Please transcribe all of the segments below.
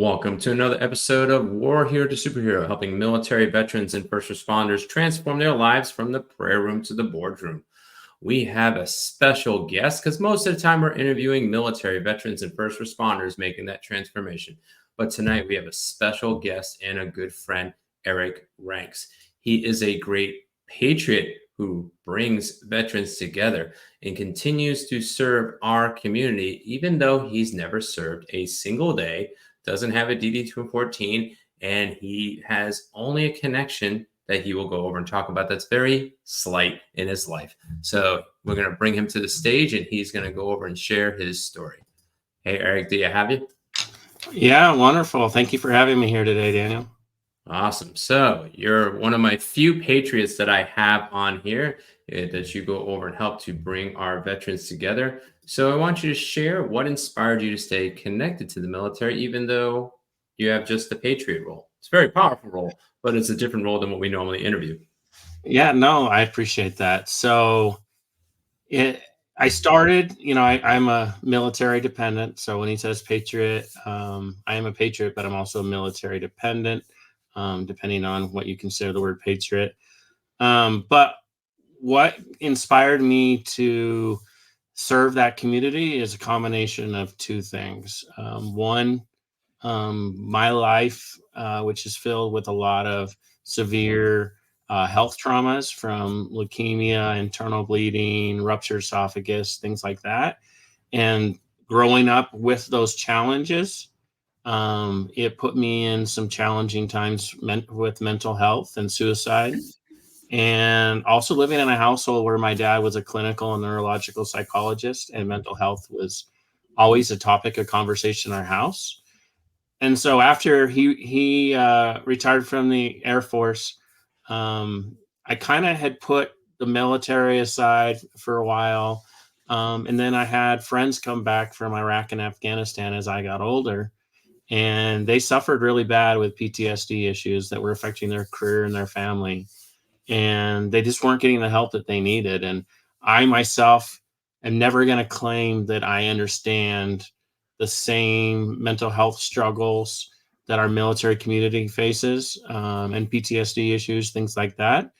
Welcome to another episode of War Hero to Superhero, helping military veterans and first responders transform their lives from the prayer room to the boardroom. We have a special guest because most of the time we're interviewing military veterans and first responders making that transformation. But tonight we have a special guest and a good friend, Eric Ranks. He is a great patriot who brings veterans together and continues to serve our community, even though he's never served a single day, doesn't have a DD-214, and he has only a connection that he will go over and talk about that's very slight in his life. So we're going to bring him to the stage, and he's going to go over and share his story. Hey, Eric, do you have you? Yeah, wonderful. Thank you for having me here today, Daniel. Awesome. So you're one of my few patriots that I have on here that you go over and help to bring our veterans together. So I want you to share what inspired you to stay connected to the military, even though you have just the patriot role. It's a very powerful role, but it's a different role than what we normally interview. Yeah, no, I appreciate that. I started, I'm a military dependent. So when he says patriot, I am a patriot, but I'm also a military dependent, depending on what you consider the word patriot. But what inspired me to serve that community is a combination of two things. One, my life, which is filled with a lot of severe health traumas from leukemia, internal bleeding, ruptured esophagus, things like that. And growing up with those challenges, it put me in some challenging times with mental health and suicide. And also living in a household where my dad was a clinical and neurological psychologist, and mental health was always a topic of conversation in our house. And so after he retired from the Air Force, I kind of had put the military aside for a while. And then I had friends come back from Iraq and Afghanistan as I got older, and they suffered really bad with PTSD issues that were affecting their career and their family. And they just weren't getting the help that they needed. And I myself am never going to claim that I understand the same mental health struggles that our military community faces, and PTSD issues, things like that.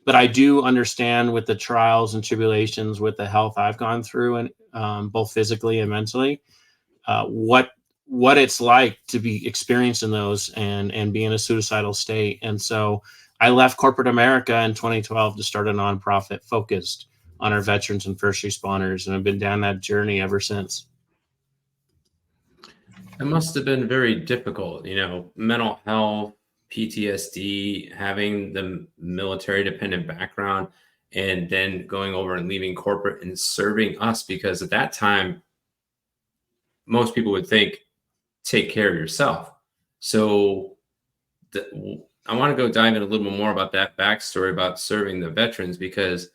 But I do understand with the trials and tribulations with the health I've gone through, and both physically and mentally, what it's like to be experiencing those and be in a suicidal state. And so I left corporate America in 2012 to start a nonprofit focused on our veterans and first responders, and I've been down that journey ever since. It must have been very difficult, mental health, PTSD, having the military dependent background, and then going over and leaving corporate and serving us, because at that time, most people would think, take care of yourself. So I want to go dive in a little bit more about that backstory about serving the veterans, because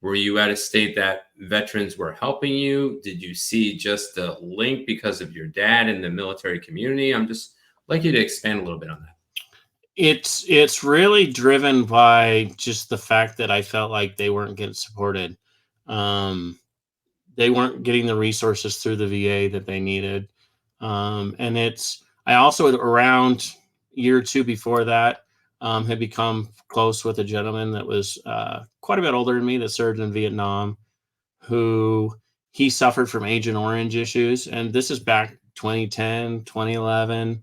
were you at a state that veterans were helping you? Did you see just the link because of your dad in the military community? I'm just like you to expand a little bit on that. It's really driven by just the fact that I felt like they weren't getting supported. They weren't getting the resources through the VA that they needed. And I also, around year or two before that, had become close with a gentleman that was quite a bit older than me that served in Vietnam, who he suffered from Agent Orange issues. And this is back 2010, 2011.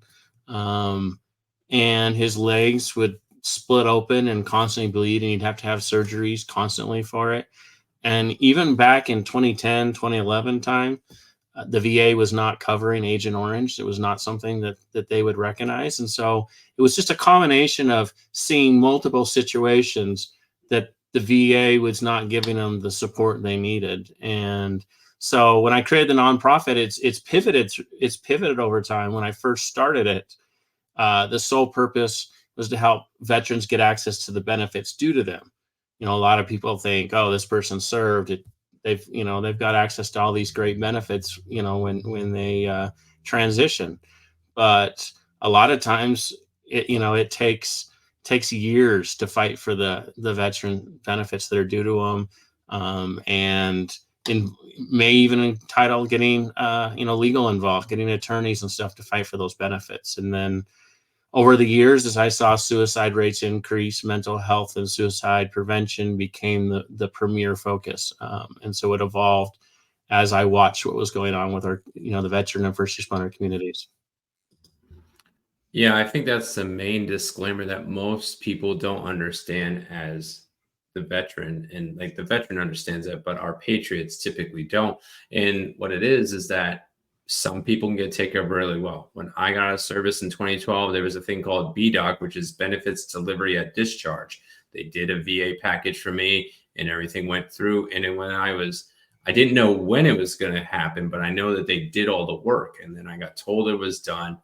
And his legs would split open and constantly bleed, and he'd have to have surgeries constantly for it. And even back in 2010, 2011 time, the VA was not covering Agent Orange. It was not something that they would recognize. And so it was just a combination of seeing multiple situations that the VA was not giving them the support they needed. And so when I created the nonprofit, it's pivoted over time. When I first started it, the sole purpose was to help veterans get access to the benefits due to them. A lot of people think, oh, this person served. They've got access to all these great benefits, when they transition. But a lot of times, it takes years to fight for the veteran benefits that are due to them. And in may even entitle getting legal involved, getting attorneys and stuff to fight for those benefits. And then over the years, as I saw suicide rates increase, mental health and suicide prevention became the premier focus. And so it evolved as I watched what was going on with our, the veteran and first responder communities. Yeah, I think that's the main disclaimer that most people don't understand as the veteran. And like the veteran understands it, but our patriots typically don't. And what it is that some people can get taken care of really well. When I got out of service in 2012, there was a thing called BDOC, which is Benefits Delivery at Discharge. They did a VA package for me and everything went through. And then I didn't know when it was going to happen, but I know that they did all the work. And then I got told it was done,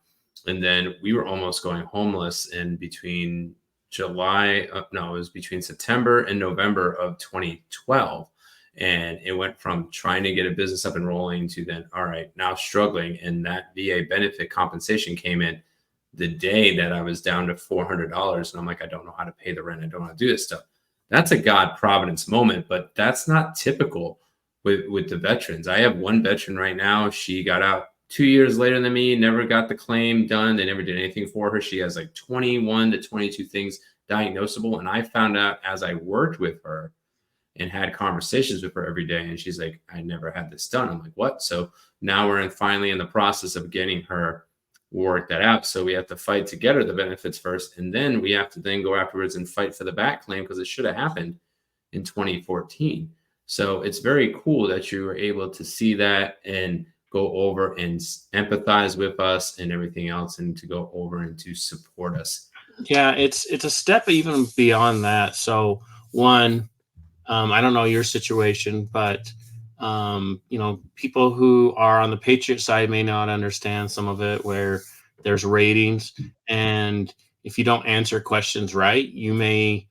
and then we were almost going homeless in between it was between September and November of 2012. And it went from trying to get a business up and rolling to then, all right, now struggling. And that VA benefit compensation came in the day that I was down to $400. And I'm like, I don't know how to pay the rent. I don't know how to do this stuff. That's a God providence moment, but that's not typical with the veterans. I have one veteran right now. She got out 2 years later than me, never got the claim done. They never did anything for her. She has like 21 to 22 things diagnosable. And I found out as I worked with her and had conversations with her every day. And she's like, I never had this done. I'm like, what? So now we're finally in the process of getting her work that out. So we have to fight to get her the benefits first. And then we have to then go afterwards and fight for the back claim because it should have happened in 2014. So it's very cool that you were able to see that and go over and empathize with us and everything else, and to go over and to support us. Yeah, it's a step even beyond that. So one, I don't know your situation, but people who are on the Patriot side may not understand some of it, where there's ratings, and if you don't answer questions right, you may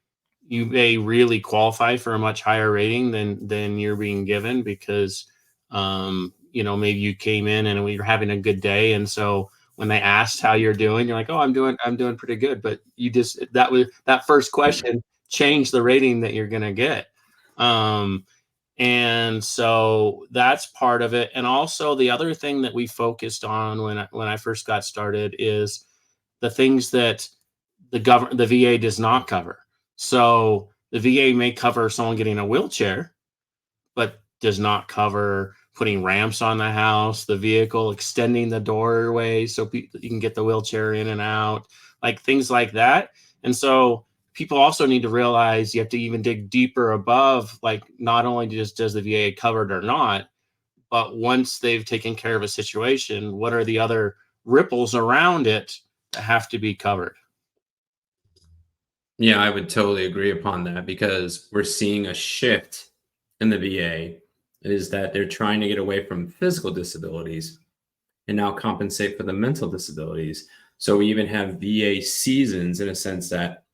really qualify for a much higher rating than you're being given, because maybe you came in and we were having a good day, and so when they asked how you're doing, you're like, oh, I'm doing pretty good, but that first question changed the rating that you're going to get. And so that's part of it. And also the other thing that we focused on when I first got started is the things that the VA does not cover. So the VA may cover someone getting a wheelchair, but does not cover putting ramps on the house, the vehicle, extending the doorway so you can get the wheelchair in and out, like things like that. And so people also need to realize you have to even dig deeper above, like not only does the VA cover it or not, but once they've taken care of a situation, what are the other ripples around it that have to be covered? Yeah, I would totally agree upon that, because we're seeing a shift in the VA is that they're trying to get away from physical disabilities and now compensate for the mental disabilities. So we even have VA seasons, in a sense that,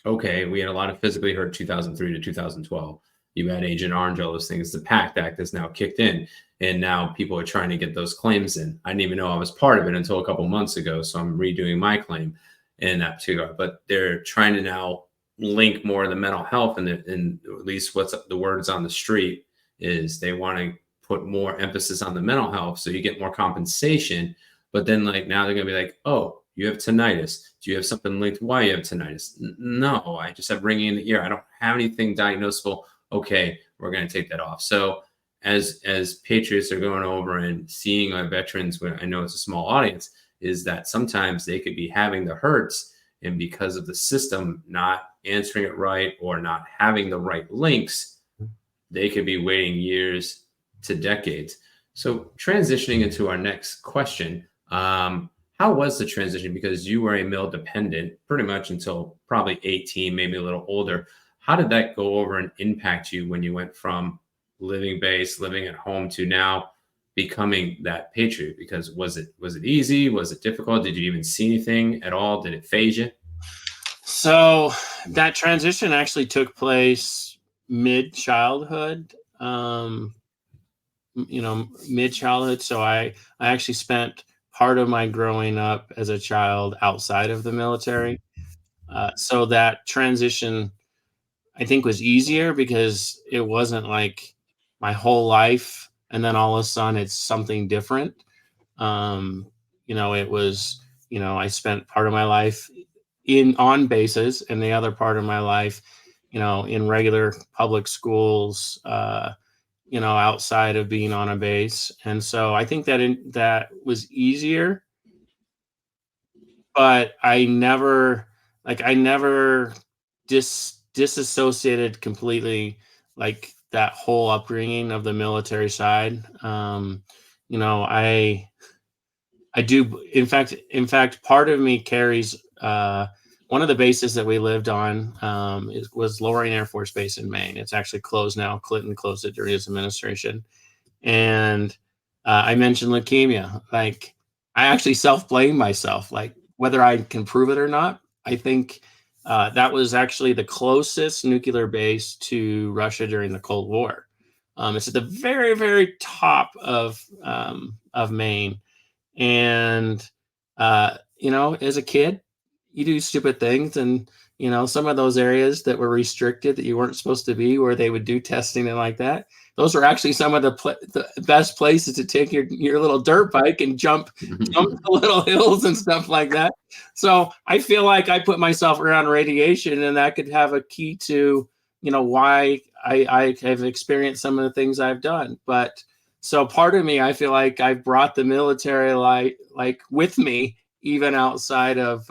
okay, we had a lot of physically hurt 2003 to 2012. You had Agent Orange, all those things. The PACT Act has now kicked in, and now people are trying to get those claims in. I didn't even know I was part of it until a couple months ago, so I'm redoing my claim in that particular. But they're trying to now link more of the mental health, and at least what's the words on the street is they want to put more emphasis on the mental health, so you get more compensation. But then, like, now they're gonna be like, oh, you have tinnitus. Do you have something linked to why you have tinnitus? No, I just have ringing in the ear. I don't have anything diagnosable. Okay, we're going to take that off. So as patriots are going over and seeing our veterans, when I know it's a small audience, is that sometimes they could be having the hurts, and because of the system not answering it right or not having the right links, they could be waiting years to decades. So transitioning into our next question, how was the transition? Because you were a male dependent pretty much until probably 18, maybe a little older. How did that go over and impact you when you went from living base, living at home, to now becoming that patriot? Because was it easy? Was it difficult? Did you even see anything at all? Did it phase you? So that transition actually took place mid childhood. Mid childhood. So I actually spent part of my growing up as a child outside of the military. So that transition, I think, was easier because it wasn't like my whole life, and then all of a sudden it's something different. It was, I spent part of my life in on bases, and the other part of my life, in regular public schools, outside of being on a base. And so I think that was easier, but I never disassociated completely, like that whole upbringing of the military side. You know, I do. In fact, part of me carries one of the bases that we lived on was Loring Air Force Base in Maine. It's actually closed now. Clinton closed it during his administration. And I mentioned leukemia. Like, I actually self-blame myself, like whether I can prove it or not. I think that was actually the closest nuclear base to Russia during the Cold War. It's at the very, very top of Maine. And as a kid, you do stupid things, and some of those areas that were restricted that you weren't supposed to be, where they would do testing and like that, those are actually some of the best places to take your little dirt bike and jump the little hills and stuff like that. So I feel like I put myself around radiation, and that could have a key to why I have experienced some of the things I've done. But so part of me, I feel like I've brought the military like with me, even outside of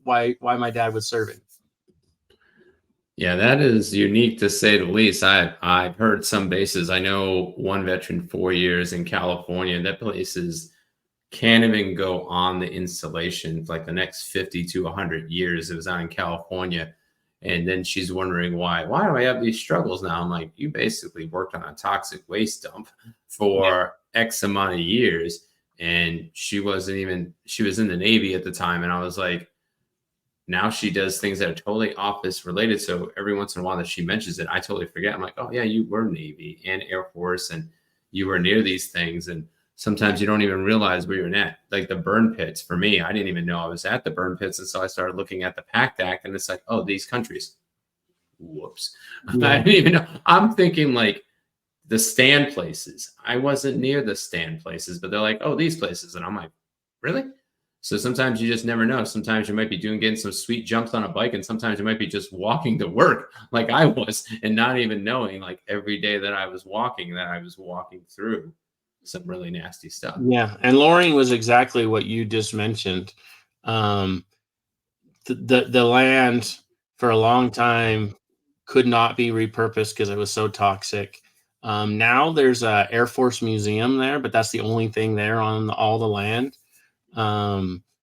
why my dad was serving. Yeah, that is unique to say the least. I've heard some bases. I know one veteran 4 years in California. That place is can't even go on the installation for like the next 50 to 100 years. It was out in California. And then she's wondering why do I have these struggles now? I'm like, you basically worked on a toxic waste dump Yeah. for X amount of years. And she was in the Navy at the time. And I was like, now she does things that are totally office related. So every once in a while that she mentions it, I totally forget. I'm like, oh yeah, you were Navy and Air Force, and you were near these things. And sometimes you don't even realize where you're at. Like the burn pits for me, I didn't even know I was at the burn pits. And so I started looking at the PACT Act, and it's like, oh, these countries. Whoops. I Yeah. didn't even know. I'm thinking like the stand places. I wasn't near the stand places, but they're like, oh, these places. And I'm like, really? So sometimes you just never know. Sometimes you might be getting some sweet jumps on a bike, and sometimes you might be just walking to work like I was, and not even knowing like every day that I was walking through some really nasty stuff. Yeah, and Loring was exactly what you just mentioned. Um, the land for a long time could not be repurposed because it was so toxic. Now there's a Air Force museum there, but that's the only thing there on all the land.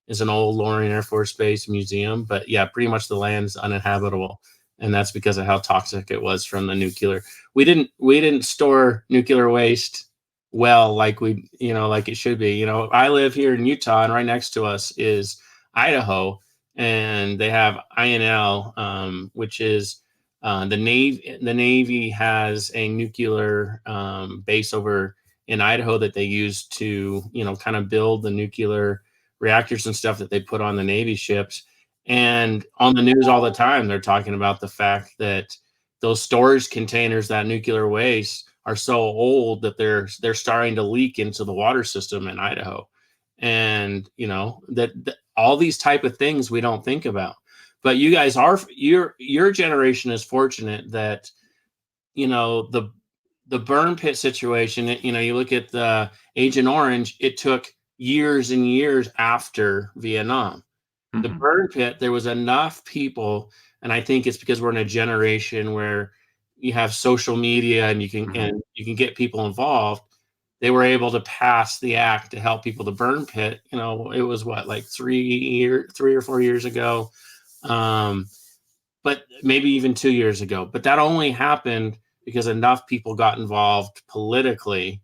Is an old Loring Air Force Base museum, but yeah, pretty much the land's uninhabitable, and that's because of how toxic it was from the nuclear. We didn't store nuclear waste well, like like it should be. I live here in Utah, and right next to us is Idaho, and they have INL, which is the Navy. The Navy has a nuclear base over in Idaho that they use to kind of build the nuclear reactors and stuff that they put on the Navy ships. And on the news all the time, they're talking about the fact that those storage containers, that nuclear waste, are so old that they're starting to leak into the water system in Idaho. And that all these type of things we don't think about. But you guys your generation is fortunate that the burn pit situation. You look at the Agent Orange, it took years and years after Vietnam. The Mhm. burn pit, there was enough people, and I think it's because we're in a generation where you have social media and Mhm. you can get people involved. They were able to pass the act to help people to burn pit. It was what, like 3 or 4 years ago, um, but maybe even 2 years ago. But that only happened because enough people got involved politically.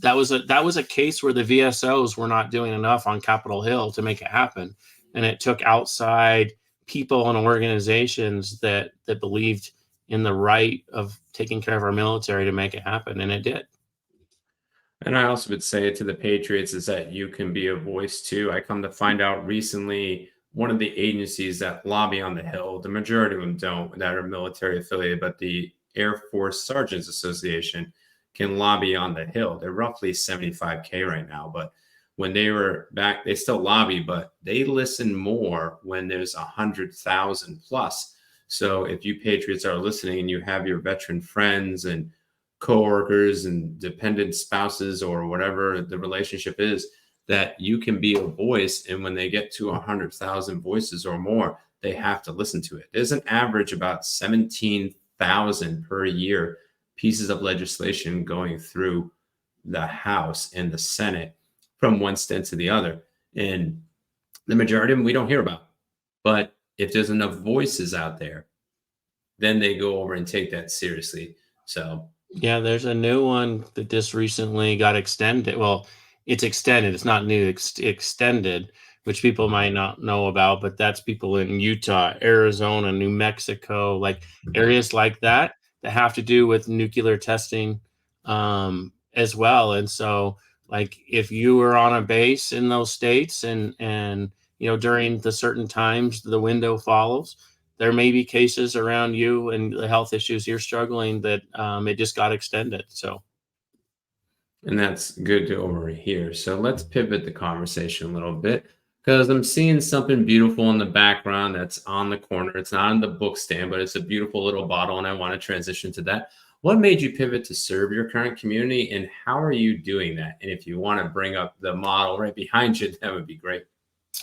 That was a case where the VSOs were not doing enough on Capitol Hill to make it happen, and it took outside people and organizations that believed in the right of taking care of our military to make it happen, and it did. And I also would say to the Patriots is that you can be a voice too. I come to find out recently one of the agencies that lobby on the Hill, the majority of them don't, that are military affiliated, but the Air Force Sergeants Association can lobby on the Hill. They're roughly 75K right now, but when they were back, they still lobby, but they listen more when there's 100,000 plus. So if you patriots are listening and you have your veteran friends and coworkers and dependent spouses or whatever the relationship is, that you can be a voice, and when they get to 100,000 voices or more, they have to listen to it. There's an average about 17,000 per year pieces of legislation going through the House and the Senate from one stint to the other, and the majority of them we don't hear about. But if there's enough voices out there, then they go over and take that seriously. So Yeah, there's a new one that just recently got extended. Well, it's extended. It's not new, extended, which people might not know about, but that's people in Utah, Arizona, New Mexico, like areas like that that have to do with nuclear testing as well. And so, like, if you were on a base in those states and during the certain times the window follows, there may be cases around you and the health issues you're struggling that it just got extended. So, and that's good to overhear. So let's pivot the conversation a little bit because I'm seeing something beautiful in the background that's on the corner. It's not on the book stand, but it's a beautiful little bottle, and I want to transition to that. What made you pivot to serve your current community, and how are you doing that? And if you want to bring up the model right behind you, that would be great.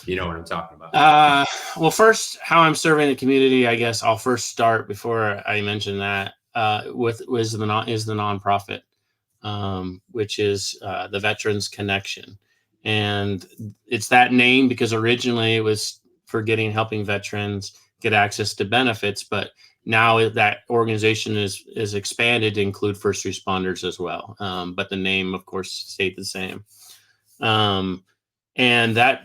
You know what I'm talking about. well, first, how I'm serving the community, I guess I'll first start before I mention that with the nonprofit, which is the Veterans Connection, and it's that name because originally it was for helping veterans get access to benefits, but now that organization is expanded to include first responders as well. But the name, of course, stayed the same. And that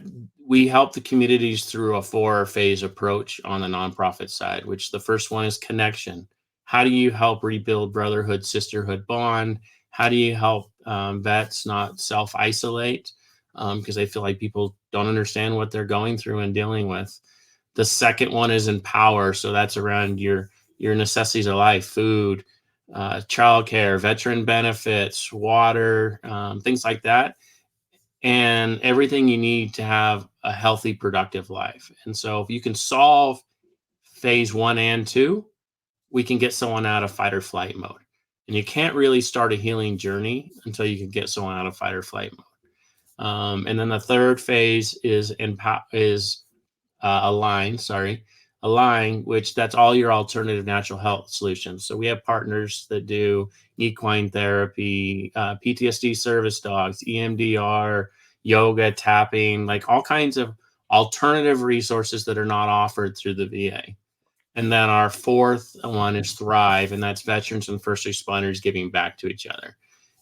we help the communities through a 4-phase approach on the nonprofit side, which the first one is connection. How do you help rebuild brotherhood, sisterhood bond? How do you help vets not self-isolate because they feel like people don't understand what they're going through and dealing with? The second one is empower. So that's around your necessities of life, food, childcare, veteran benefits, water, things like that, and everything you need to have a healthy, productive life. And so if you can solve phase 1 and 2, we can get someone out of fight or flight mode. And you can't really start a healing journey until you can get someone out of fight or flight mode. And then the third phase is align, which that's all your alternative natural health solutions. So we have partners that do equine therapy, PTSD service dogs, EMDR, yoga, tapping, like all kinds of alternative resources that are not offered through the VA. And then our fourth one is Thrive, and that's veterans and first responders giving back to each other.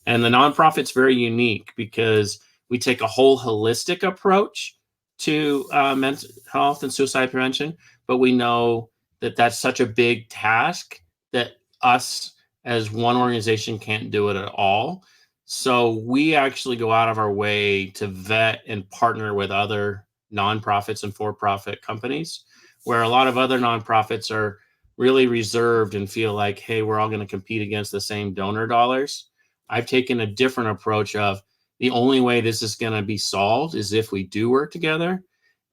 And the nonprofit's very unique because we take a whole holistic approach to mental health and suicide prevention, but we know that that's such a big task that us as one organization can't do it at all. So we actually go out of our way to vet and partner with other nonprofits and for-profit companies, where a lot of other nonprofits are really reserved and feel like, hey, we're all going to compete against the same donor dollars. I've taken a different approach of the only way this is going to be solved is if we do work together.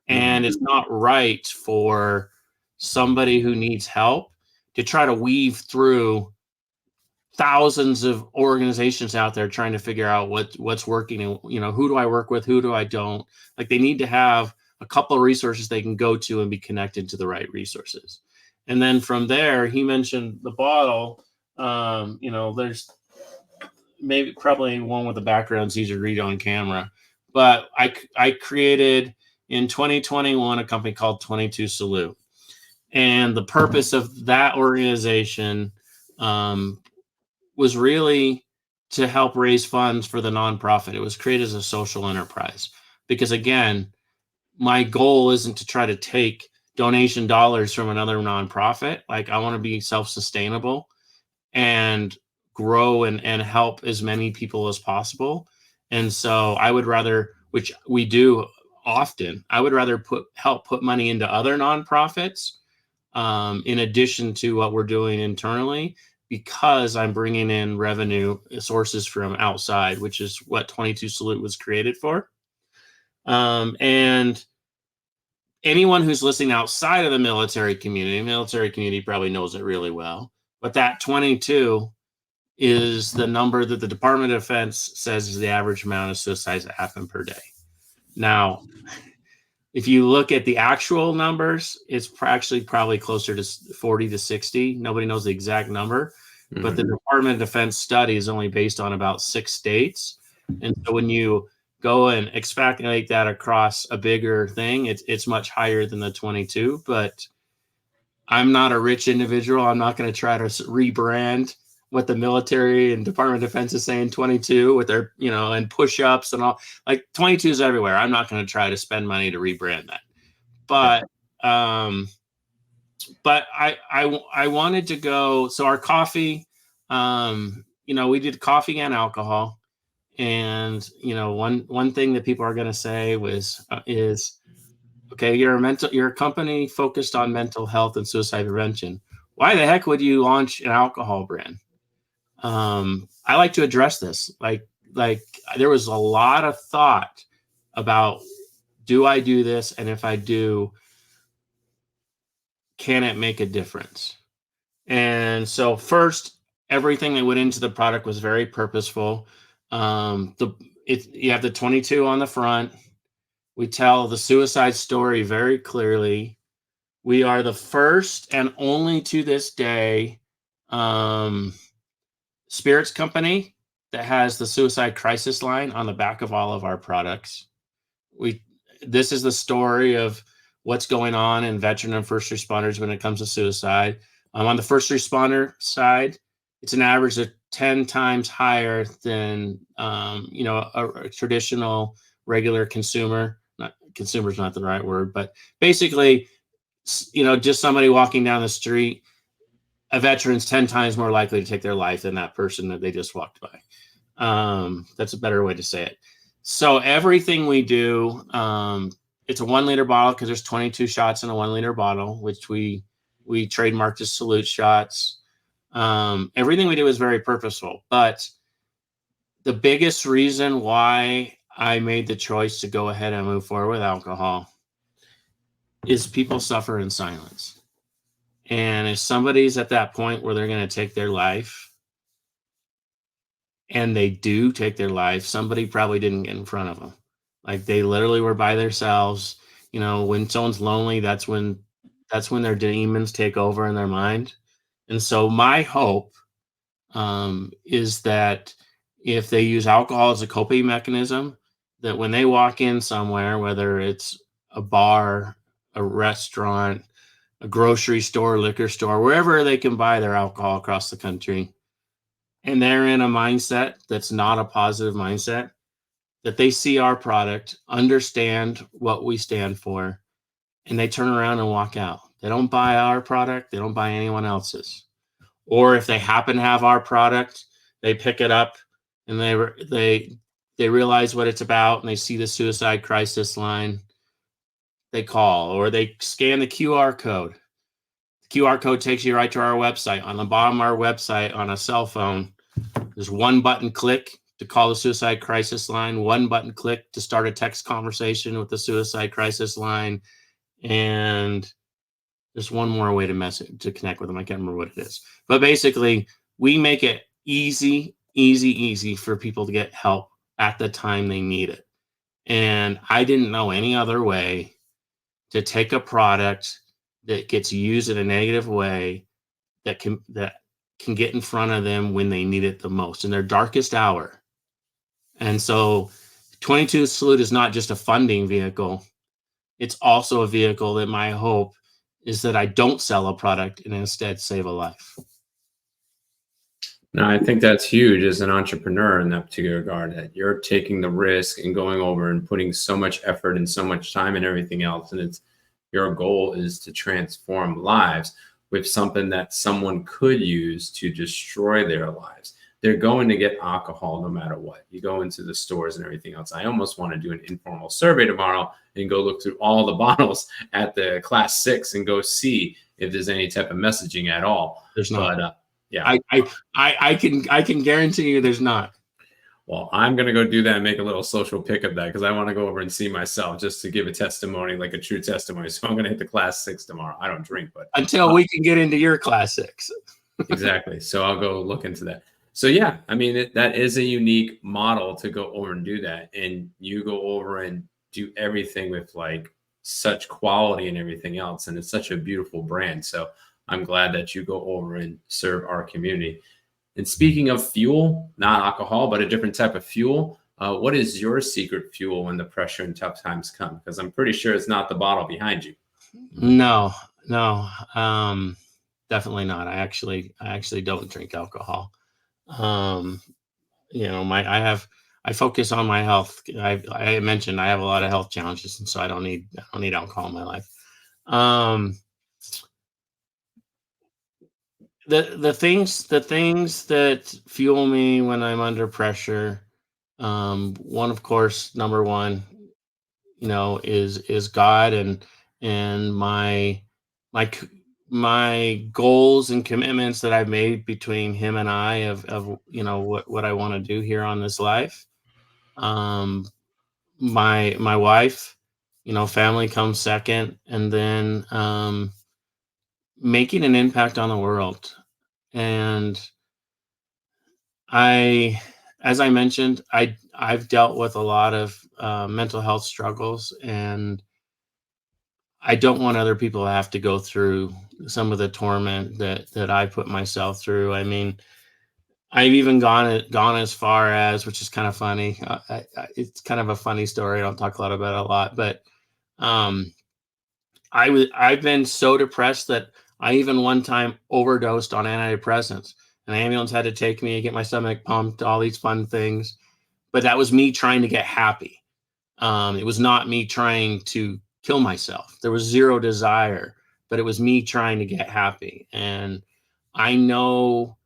And it's not right for somebody who needs help to try to weave through thousands of organizations out there trying to figure out what's working and who do I work with, who do I don't. Like, they need to have a couple of resources they can go to and be connected to the right resources. And then from there, he mentioned the bottle. There's probably one with the background's easier to read on camera, but I created in 2021 a company called 22 Salute, and the purpose of that organization was really to help raise funds for the nonprofit. It was created as a social enterprise because, again, my goal isn't to try to take donation dollars from another nonprofit. Like, I want to be self-sustainable and grow and help as many people as possible. And so I would rather, which we do often, I would rather help put money into other nonprofits in addition to what we're doing internally because I'm bringing in revenue sources from outside, which is what 22 Salute was created for. And anyone who's listening outside of the military community probably knows it really well. But that 22 is the number that the Department of Defense says is the average amount of suicides that happen per day. Now, if you look at the actual numbers, it's actually probably closer to 40 to 60. Nobody knows the exact number, but the Department of Defense study is only based on about 6 states. And so when you go and extrapolate that across a bigger thing, it's much higher than the 22. But I'm not a rich individual. I'm not going to try to rebrand what the military and Department of Defense is saying 22 with their, and push-ups and all. Like 22 is everywhere. I'm not going to try to spend money to rebrand that. But I wanted to go. So our coffee, we did coffee and alcohol. And, one thing that people are going to say is, okay, you're a company focused on mental health and suicide prevention. Why the heck would you launch an alcohol brand? I like to address this. Like there was a lot of thought about, do I do this? And if I do, can it make a difference? And so first, everything that went into the product was very purposeful. You have the 22 on the front. We tell the suicide story very clearly. We are the first and only to this day spirits company that has the suicide crisis line on the back of all of our products. This is the story of what's going on in veteran and first responders when it comes to suicide. On the first responder side, it's an average of 10 times higher than a traditional regular consumer. Consumer's not the right word, but basically, just somebody walking down the street, a veteran's 10 times more likely to take their life than that person that they just walked by. That's a better way to say it. So everything we do, it's a 1 liter bottle because there's 22 shots in a 1 liter bottle, which we trademarked as Salute shots. Everything we do is very purposeful, but the biggest reason why I made the choice to go ahead and move forward with alcohol is people suffer in silence. And if somebody's at that point where they're going to take their life, and they do take their life, somebody probably didn't get in front of them. Like they literally were by themselves. When someone's lonely, that's when their demons take over in their mind. And so my hope is that if they use alcohol as a coping mechanism, that when they walk in somewhere, whether it's a bar, a restaurant, a grocery store, liquor store, wherever they can buy their alcohol across the country, and they're in a mindset that's not a positive mindset, that they see our product, understand what we stand for, and they turn around and walk out. They don't buy our product. They don't buy anyone else's. Or if they happen to have our product, they pick it up and they realize what it's about and they see the suicide crisis line. They call or they scan the QR code. The QR code takes you right to our website. On the bottom of our website on a cell phone, there's one button click to call the suicide crisis line, one button click to start a text conversation with the suicide crisis line, and there's one more way to connect with them. I can't remember what it is. But basically, we make it easy for people to get help at the time they need it. And I didn't know any other way to take a product that gets used in a negative way that can get in front of them when they need it the most, in their darkest hour. And so 22 Salute is not just a funding vehicle. It's also a vehicle that my hope is that I don't sell a product and instead save a life. No, I think that's huge as an entrepreneur in that particular regard, that you're taking the risk and going over and putting so much effort and so much time and everything else. And your goal is to transform lives with something that someone could use to destroy their lives. They're going to get alcohol no matter what. You go into the stores and everything else. I almost want to do an informal survey tomorrow and go look through all the bottles at the class 6 and go see if there's any type of messaging at all. There's not. But Yeah. I can guarantee you there's not. Well, I'm going to go do that and make a little social pick of that because I want to go over and see myself just to give a testimony, like a true testimony. So I'm going to hit the class 6 tomorrow. I don't drink, but Until we can get into your class 6. exactly. So I'll go look into that. So yeah, I mean, that is a unique model to go over and do that. And you go over and do everything with like such quality and everything else. And it's such a beautiful brand. So I'm glad that you go over and serve our community. And speaking of fuel, not alcohol, but a different type of fuel, what is your secret fuel when the pressure and tough times come? Because I'm pretty sure it's not the bottle behind you. No, no, definitely not. I actually don't drink alcohol. Um, I focus on my health. I mentioned I have a lot of health challenges, and so I don't need alcohol in my life. Um, the things that fuel me when I'm under pressure. One, of course, number one, is God and my c- my goals and commitments that I've made between Him and I of what I want to do here on this life. Um, my wife, family comes second, and then making an impact on the world. And I, as I mentioned, I've dealt with a lot of mental health struggles, and I don't want other people to have to go through some of the torment that I put myself through. I mean, I've even gone as far as, which is kind of funny. It's kind of a funny story. I don't talk a lot about it a lot, but um, I've been so depressed that I even one time overdosed on antidepressants. An ambulance had to take me, get my stomach pumped, all these fun things. But that was me trying to get happy. It was not me trying to kill myself. There was zero desire, but it was me trying to get happy. And I know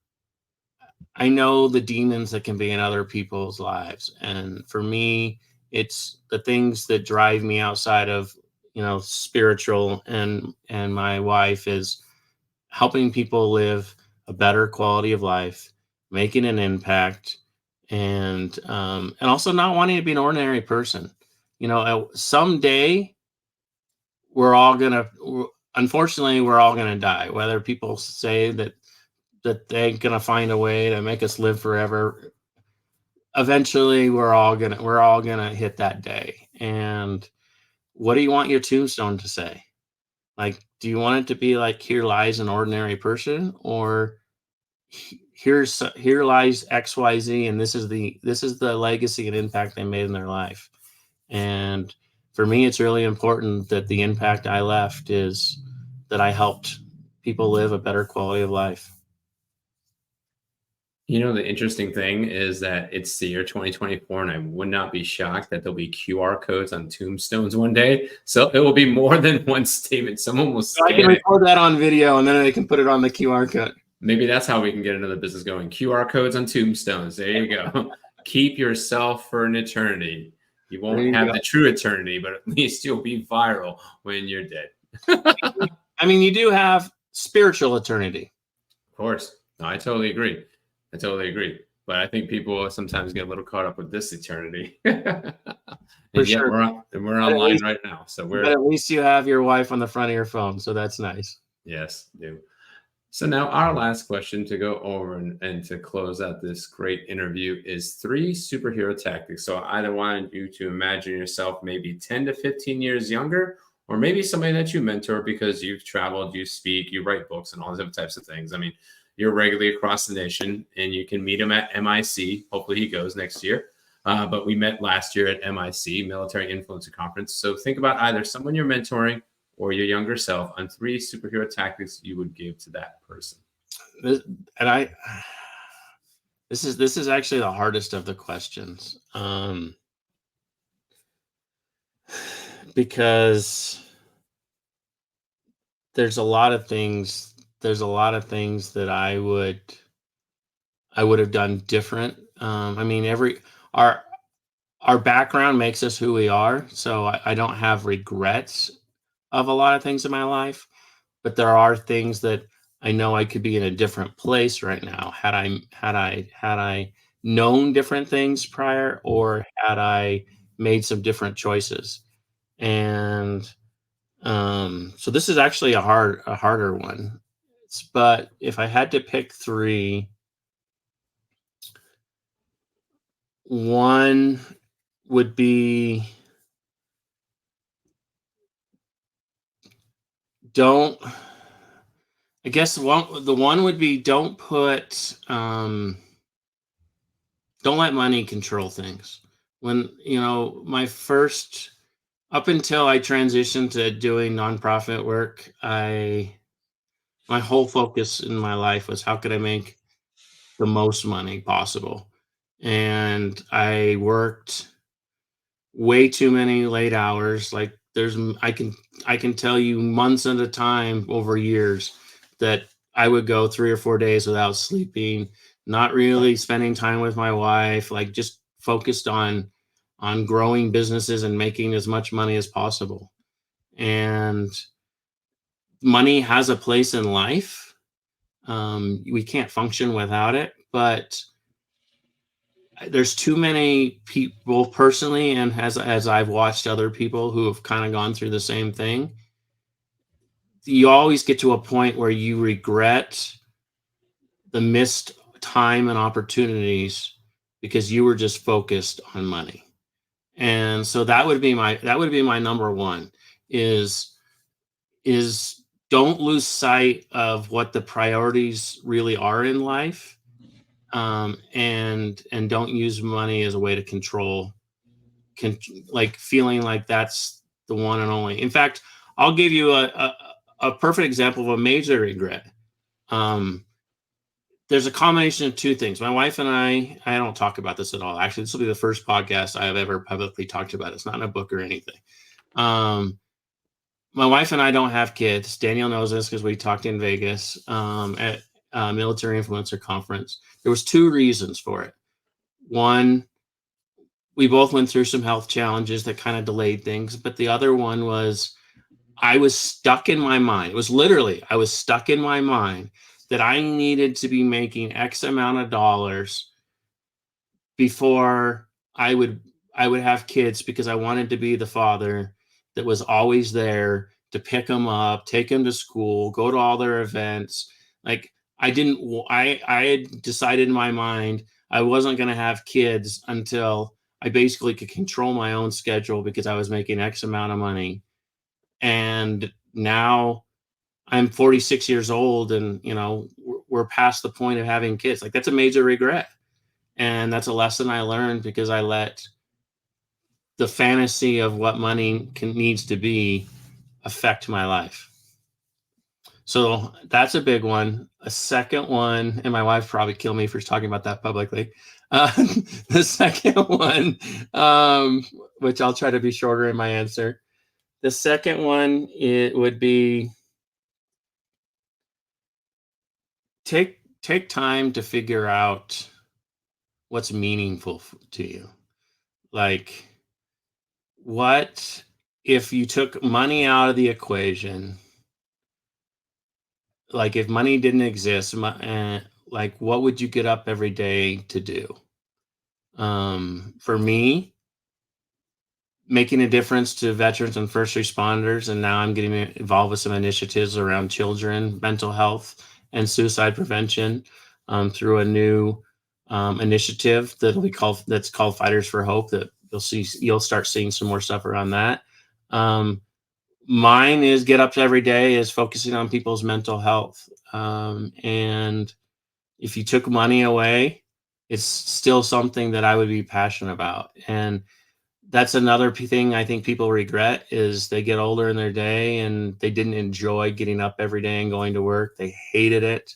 I know the demons that can be in other people's lives. And for me, it's the things that drive me outside of, spiritual and my wife is helping people live a better quality of life, making an impact, and also not wanting to be an ordinary person. Someday unfortunately, we're all gonna die. Whether people say that they're gonna find a way to make us live forever, eventually we're all gonna hit that day. And what do you want your tombstone to say? Like, do you want it to be like, here lies an ordinary person, or here lies XYZ, and this is the legacy and impact they made in their life. And for me, it's really important that the impact I left is that I helped people live a better quality of life. You know, the interesting thing is that it's the year 2024, and I would not be shocked that there'll be QR codes on tombstones one day. So it will be more than one statement. Someone will So I can scan it. record that on video, and then they can put it on the QR code. Maybe that's how we can get another business going. QR codes on tombstones. There you go. Keep yourself for an eternity. You There won't you have go. the true eternity, but at least you'll be viral when you're dead. I mean, you do have spiritual eternity. Of course. No, I totally agree. I totally agree. But I think people sometimes get a little caught up with this eternity. And For yet sure. we're But at online least, right now. So but at least you have your wife on the front of your phone, so that's nice. yes, do. So now our last question to go over and to close out this great interview is 3 superhero tactics. So I either want you to imagine yourself maybe 10 to 15 years younger, or maybe somebody that you mentor because you've traveled, you speak, you write books, and all those other types of things. I mean, you're regularly across the nation, and you can meet him at MIC. Hopefully, he goes next year. But we met last year at MIC, Military Influencer Conference. So think about either someone you're mentoring or your younger self on 3 superhero tactics you would give to that person. This, and I this is actually the hardest of the questions, because there's a lot of things that I would have done different. I mean, our our background makes us who we are, so I don't have regrets of a lot of things in my life, but there are things that I know I could be in a different place right now had I known different things prior, or had I made some different choices. And so this is actually a harder one. But if I had to pick three, one would be, don't I guess the one would be, don't let money control things. When, my first, up until I transitioned to doing nonprofit work, my whole focus in my life was how could I make the most money possible. And I worked way too many late hours. Like, I can tell you months at a time over years that I would go 3 or 4 days without sleeping, not really spending time with my wife, like just focused on growing businesses and making as much money as possible. And money has a place in life. We can't function without it, but there's too many people personally, and as I've watched other people who have kind of gone through the same thing, you always get to a point where you regret the missed time and opportunities because you were just focused on money. And so that would be my number one, is is don't lose sight of what the priorities really are in life, and don't use money as a way to control, con- like feeling like that's the one and only. In fact, I'll give you a perfect example of a major regret. Um, there's a combination of two things. My wife and I don't talk about this at all. Actually, this will be the first podcast I have ever publicly talked about. It's not in a book or anything. Um, my wife and I don't have kids. Danielle knows this because we talked in Vegas, at a military influencer conference. There was two reasons for it. One, we both went through some health challenges that kind of delayed things, but the other one was, I was stuck in my mind. It was literally, I was stuck in my mind that I needed to be making X amount of dollars before I would I would have kids, because I wanted to be the father that was always there to pick them up, take them to school, go to all their events. Like, I didn't I had decided in my mind I wasn't going to have kids until I basically could control my own schedule, because I was making X amount of money. And now I'm 46 years old, and we're past the point of having kids. Like, that's a major regret. And that's a lesson I learned, because I let the fantasy of what money needs to be affect my life. So that's a big one. A second one, and my wife probably kill me for talking about that publicly. Uh, the second one, which I'll try to be shorter in my answer. The second one, it would be, take time to figure out what's meaningful to you. Like, what if you took money out of the equation? Like, if money didn't exist, like, what would you get up every day to do? For me, making a difference to veterans and first responders, and now I'm getting involved with some initiatives around children, mental health, and suicide prevention, through a new initiative that's called Fighters for Hope. That you'll start seeing some more stuff around that. Um, Mine is get up every day is focusing on people's mental health. And if you took money away, it's still something that I would be passionate about. And that's another thing I think people regret, is they get older in their day and they didn't enjoy getting up every day and going to work. They hated it.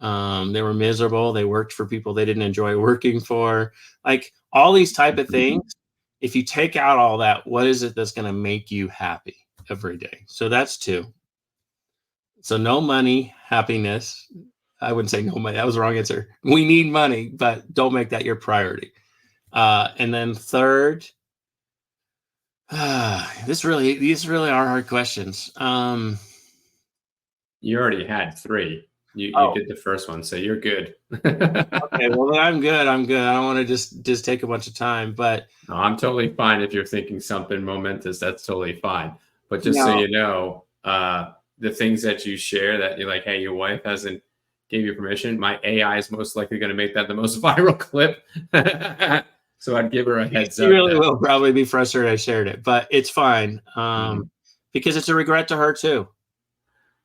They were miserable. They worked for people they didn't enjoy working for. Like, all these type of things. If you take out all that, what is it that's going to make you happy every day? So that's two. So no money, happiness. I wouldn't say no money. That was the wrong answer. We need money, but don't make that your priority. And then third, these really are hard questions. You already had three. You did the first one, so you're good. Okay, well then I'm good. I'm good. I don't want to just take a bunch of time, but No, I'm totally fine if you're thinking something momentous. That's totally fine. But just so no, you know, the things that you share that you're like, hey, your wife hasn't gave you permission, my AI is most likely going to make that the most viral clip. So I'd give her a heads she up really that. will probably be frustrated I shared it, but it's fine. Mhm. Because it's a regret to her too.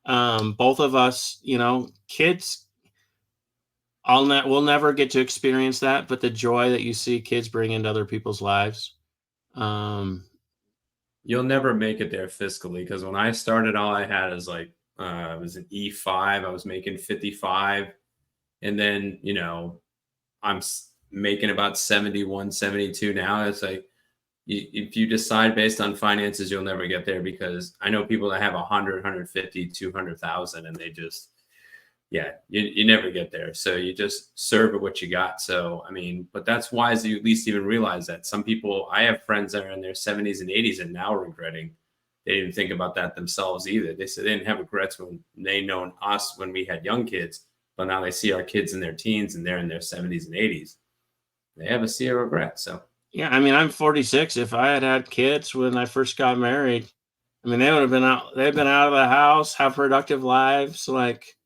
Both of us, kids, we'll never get to experience that, but the joy that you see kids bring into other people's lives. Um, You'll never make it there fiscally because when I started, all I had is like it was an E5. I was making 55, and then I'm making about 71, 72 now. It's like if you decide based on finances, you'll never get there because I know people that have 100, 150, 200,000, and they just, yeah, you never get there. So you just serve at what you got. So, I mean, but that's wise that you at least even realize that. Some people, I have friends that are in their 70s and 80s and now regretting. They didn't think about that themselves either. They said they didn't have regrets when they known us when we had young kids, but now they see our kids in their teens and they're in their 70s and 80s. They have a sea of regret. So, yeah, I mean, I'm 46. If I had had kids when I first got married, I mean, they would have been out. They've been out of the house, have productive lives. Like,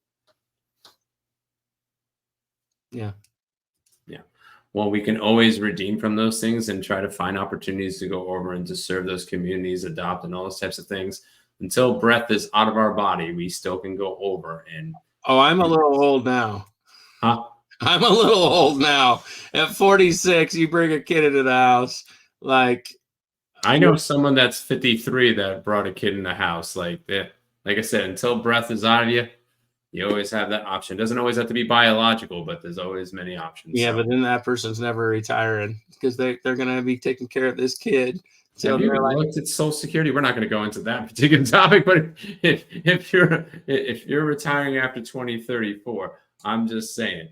yeah. yeah. Well, we can always redeem from those things and try to find opportunities to go over and to serve those communities, adopt, and all those types of things. Until breath is out of our body, we still can go over and, Oh, I'm a little old now. huh? I'm a little old now. At 46, you bring a kid into the house. Like, I know someone that's 53 that brought a kid in the house. Like I said, until breath is out of you, you always have that option. It doesn't always have to be biological, but there's always many options. yeah, So, but then that person's never retiring because they're going to be taking care of this kid till have you they're like, looked at Social Security? We're not going to go into that particular topic, but if you're retiring after 2034, I'm just saying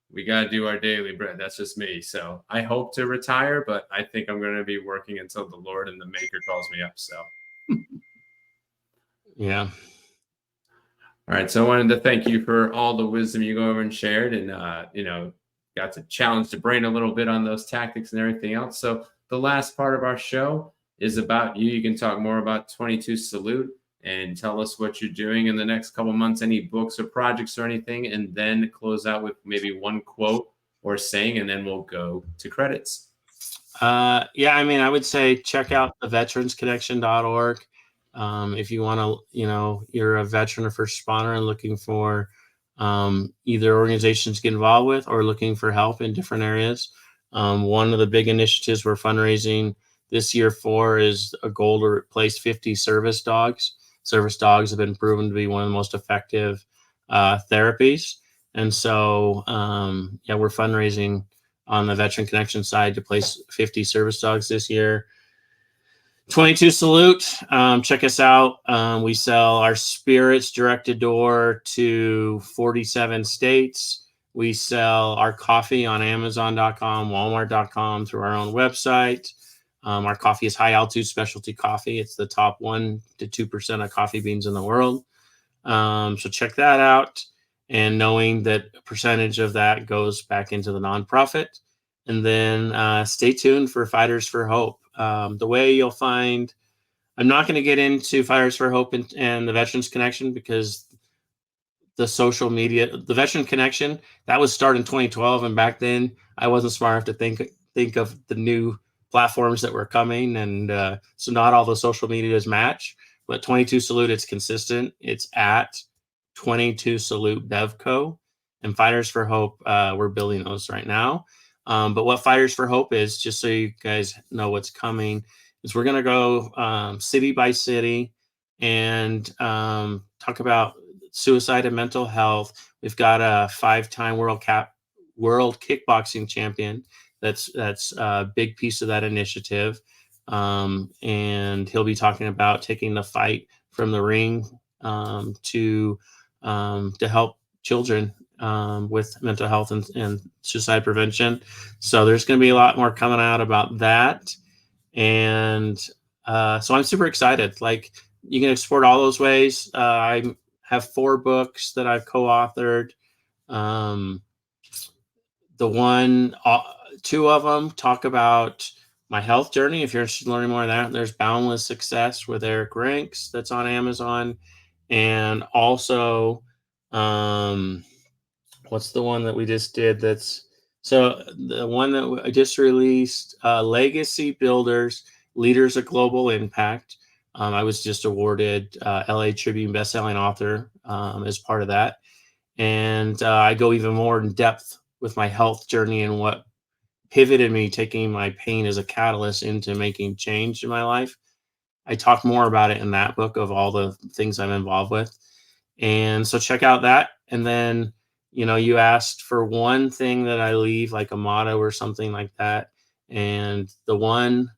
we got to do our daily bread. That's just me. So I hope to retire, but I think I'm going to be working until the Lord and the Maker calls me up. So. yeah. All right, so I wanted to thank you for all the wisdom you go over and shared, and got to challenge the brain a little bit on those tactics and everything else. So the last part of our show is about you. You can talk more about 22 Salute and tell us what you're doing in the next couple months, any books or projects or anything, and then close out with maybe one quote or saying, and then we'll go to credits. Yeah, I mean, I would say check out the veteransconnection.org. If you want to, you're a veteran or first responder and looking for either organizations to get involved with or looking for help in different areas. One of the big initiatives we're fundraising this year for is a goal to replace 50 service dogs. Service dogs have been proven to be one of the most effective therapies. And so, yeah, we're fundraising on the Veteran Connection side to place 50 service dogs this year. 22 Salute. Check us out. We sell our spirits direct to door to 47 states. We sell our coffee on Amazon.com, Walmart.com, through our own website. Our coffee is high altitude specialty coffee. It's the top 1% to 2% of coffee beans in the world. So check that out. And knowing that a percentage of that goes back into the nonprofit. And then stay tuned for Fighters for Hope. The way you'll find, I'm not going to get into Fighters for Hope and the Veterans Connection because the social media, the Veteran Connection, that was started in 2012. And back then I wasn't smart enough to think of the new platforms that were coming. And so not all the social medias match, but 22 Salute, it's consistent. It's at 22 Salute Bevco, and Fighters for Hope. We're building those right now. But what Fighters for Hope is, just so you guys know what's coming, is we're going to go city by city and talk about suicide and mental health. We've got a 5-time world kickboxing champion. That's a big piece of that initiative. And he'll be talking about taking the fight from the ring to help children with mental health and suicide prevention. So there's going to be a lot more coming out about that. And so I'm super excited. Like, you can export all those ways. I'm have 4 books that I've co-authored. Um, the one, 2 of them talk about my health journey. If you're interested in learning more of that, there's Boundless Success with Eric Ranks that's on Amazon. And also, um, what's the one that we just did? So the one that I just released, Legacy Builders, Leaders of Global Impact. I was just awarded LA Tribune bestselling author as part of that. And I go even more in depth with my health journey and what pivoted me, taking my pain as a catalyst into making change in my life. I talk more about it in that book of all the things I'm involved with. And so check out that. And then, you asked for one thing that I leave, like a motto or something like that. And the one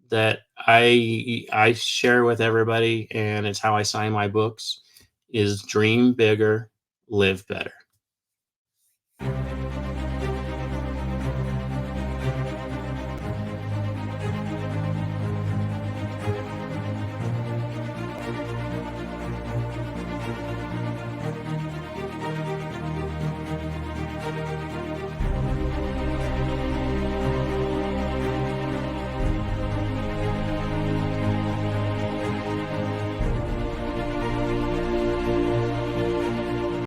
that I share with everybody, and it's how I sign my books, is dream bigger, live better.